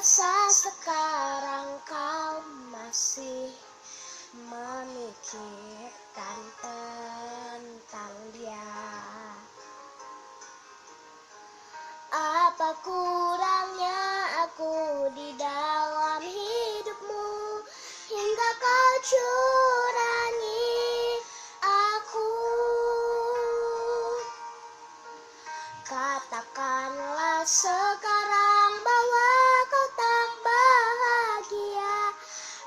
rasa sekarang kau masih memikirkan tentang dia? Apa kurangnya aku di dalam hidupmu hingga kau curangi aku? Katakanlah sekarang bahwa kau tak bahagia.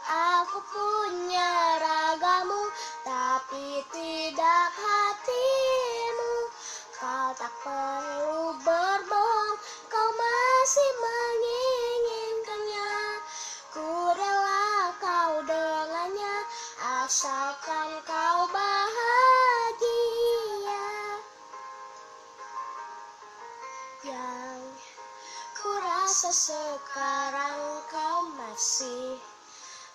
Aku punya ragamu tapi tidak hatimu. Kau tak perlu berbohong, kau masih menginginkannya. Ku rela kau dengannya asalkan kau bahagia. Yang ku rasa sekarang kau masih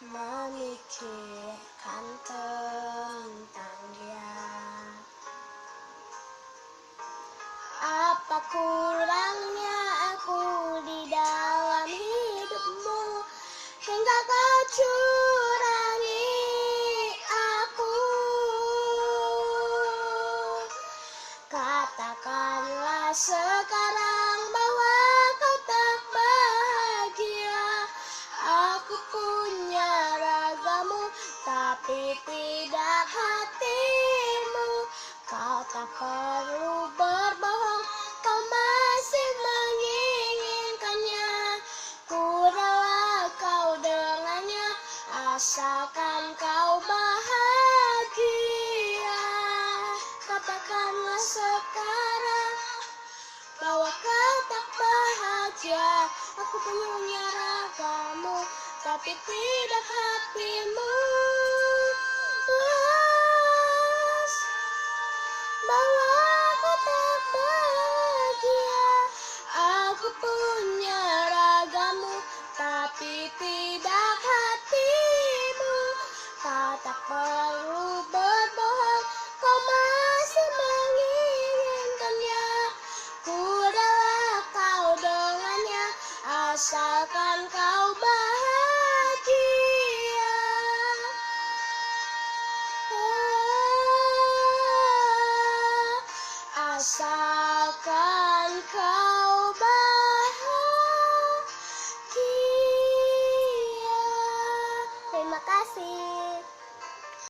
memikirkan tentang dia. Apa kurangnya aku di dalam hidupmu hingga kau curangi aku? Katakanlah sekarang bahwa kau tak bahagia. Aku punya ragamu tapi tidak hatimu. Kau tak perlu berbohong, kau masih menginginkannya. Ku rela kau dengannya asalkan kau bahagia. Katakanlah sekarang bahwa kau tak bahagia. Aku punya ragamu tapi tidak hatimu. Bahwa